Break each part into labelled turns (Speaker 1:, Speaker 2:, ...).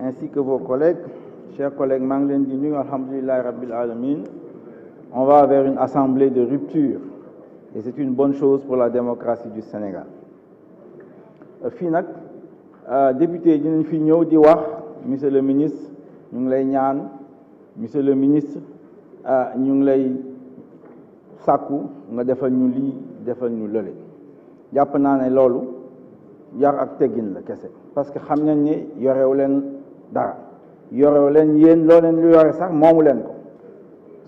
Speaker 1: ainsi que vos collègues. Chers collègues, maa ngi leen di nuyu, alhamdulillahi rabbil alamin. On va vers une assemblée de rupture et c'est une bonne chose pour la démocratie du Sénégal. Fii nag député dinañ fi ñëw di wax monsieur le ministre ñu ngi lay ñaan monsieur le ministre ñu ngi lay sàkku nga defal ñu lii defal ñu lële jàpp naa ne loolu yar ak teggin la kese parce que xam nañ ne yorewu leen dara yorewu leen yéen loo leen lu yore sax moomu leen ko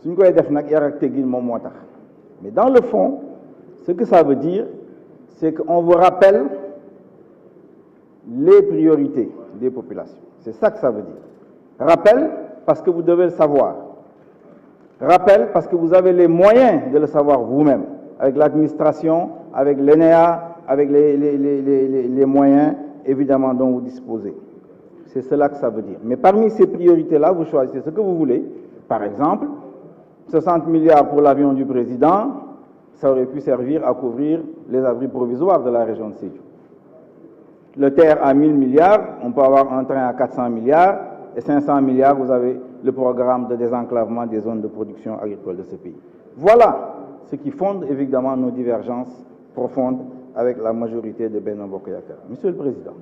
Speaker 1: suñ koy def nag yar ak teggin moom moo tax mais dans le fond ce que ça veut dire c'est qu'on vous rappelle les priorités des populations. C'est ça que ça veut dire. Rappel parce que vous devez le savoir. Rappel parce que vous avez les moyens de le savoir vous-même, avec l'administration, avec l'ENEA, avec les moyens évidemment dont vous disposez. C'est cela que ça veut dire. Mais parmi ces priorités-là, vous choisissez ce que vous voulez. Par exemple, 60 milliards pour l'avion du président, ça aurait pu servir à couvrir les abris provisoires de la région de Sédhiou. Le TER à 1000 milliards, on peut avoir un train à 400 milliards et 500 milliards, vous avez le programme de désenclavement des zones de production agricole de ce pays. Voilà ce qui fonde évidemment nos divergences profondes avec la majorité de Benno Bokk Yakaar. Monsieur le Président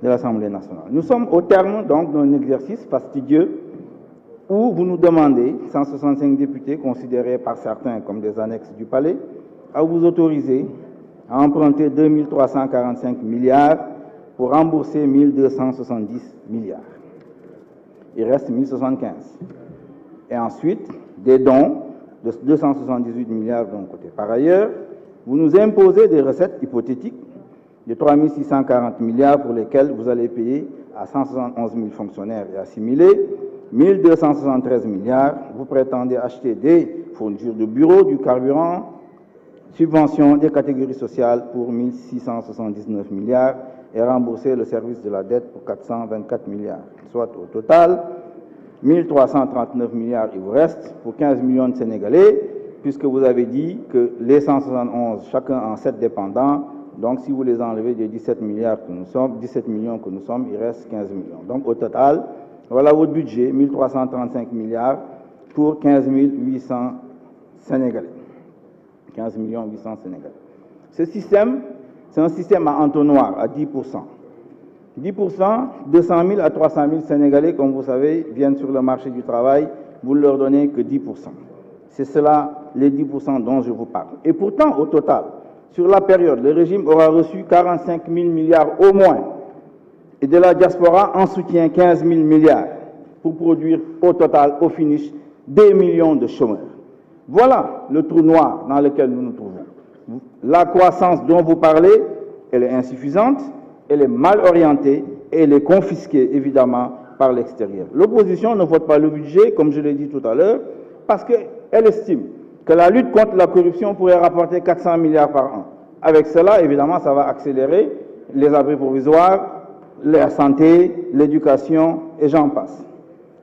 Speaker 1: de l'Assemblée nationale, nous sommes au terme donc d'un exercice fastidieux où vous nous demandez, 165 députés considérés par certains comme des annexes du palais, à vous autoriser à emprunter 2345 milliards pour rembourser 1270 milliards. Il reste 1075. Et ensuite, des dons de 278 milliards d'un côté. Par ailleurs, vous nous imposez des recettes hypothétiques de 3640 milliards pour lesquelles vous allez payer à 171 000 fonctionnaires et assimilés 1273 milliards. Vous prétendez acheter des fournitures de bureaux, du carburant, subvention des catégories sociales pour 1679 milliards et rembourser le service de la dette pour 424 milliards. Soit au total, 1339 milliards il vous reste pour 15 millions de Sénégalais, puisque vous avez dit que les 171, chacun en 7 dépendants, donc si vous les enlevez des 17 milliards que nous sommes, 17 millions que nous sommes, il reste 15 millions. Donc au total, voilà votre budget, 1335 milliards pour 15 800 Sénégalais. 15 800 Sénégalais. Ce système, c'est un système à entonnoir, à 10%. 10%, 200 000 à 300 000 Sénégalais, comme vous savez, viennent sur le marché du travail, vous ne leur donnez que 10%. C'est cela, les 10% dont je vous parle. Et pourtant, au total, sur la période, le régime aura reçu 45 000 milliards au moins, et de la diaspora en soutien 15 000 milliards, pour produire au total, au finish, 2 millions de chômeurs. Voilà le trou noir dans lequel nous nous trouvons. La croissance dont vous parlez, elle est insuffisante, elle est mal orientée et elle est confisquée évidemment par l'extérieur. L'opposition ne vote pas le budget, comme je l'ai dit tout à l'heure, parce qu'elle estime que la lutte contre la corruption pourrait rapporter 400 milliards par an. Avec cela, évidemment, ça va accélérer les abris provisoires, la santé, l'éducation et j'en passe.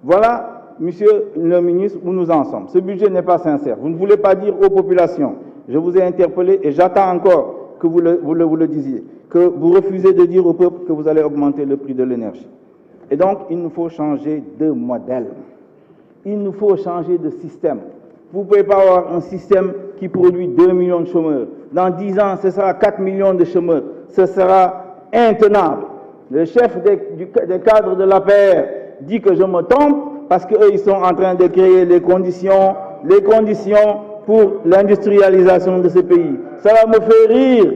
Speaker 1: Voilà, Monsieur le ministre, où nous en sommes. Ce budget n'est pas sincère. Vous ne voulez pas dire aux populations, je vous ai interpellé et j'attends encore que vous le disiez, que vous refusez de dire au peuple que vous allez augmenter le prix de l'énergie. Et donc, il nous faut changer de modèle. Il nous faut changer de système. Vous ne pouvez pas avoir un système qui produit 2 millions de chômeurs. Dans 10 ans, ce sera 4 millions de chômeurs. Ce sera intenable. Le chef des cadres de l'APR dit que je me trompe, parce qu'eux, ils sont en train de créer les conditions pour l'industrialisation de ce pays. Cela me fait rire,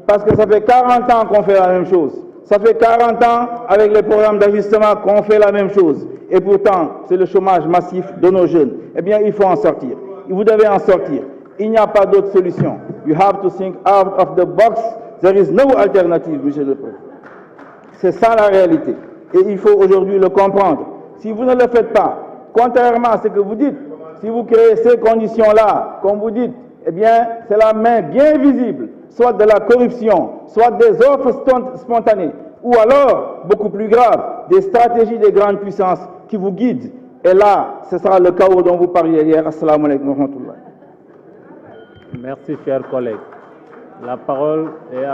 Speaker 1: parce que ça fait 40 ans qu'on fait la même chose. Ça fait 40 ans, avec les programmes d'ajustement, qu'on fait la même chose. Et pourtant, c'est le chômage massif de nos jeunes. Eh bien, il faut en sortir. Vous devez en sortir. Il n'y a pas d'autre solution. You have to think out of the box. There is no alternative, Monsieur le Président. C'est ça la réalité. Et il faut aujourd'hui le comprendre. Si vous ne le faites pas, contrairement à ce que vous dites, si vous créez ces conditions-là, comme vous dites, eh bien, c'est la main bien visible, soit de la corruption, soit des offres spontanées, ou alors, beaucoup plus grave, des stratégies des grandes puissances qui vous guident. Et là, ce sera le chaos dont vous parliez hier. Assalamu alaikum wa rahmatullah.
Speaker 2: Merci, chers collègues. La parole est à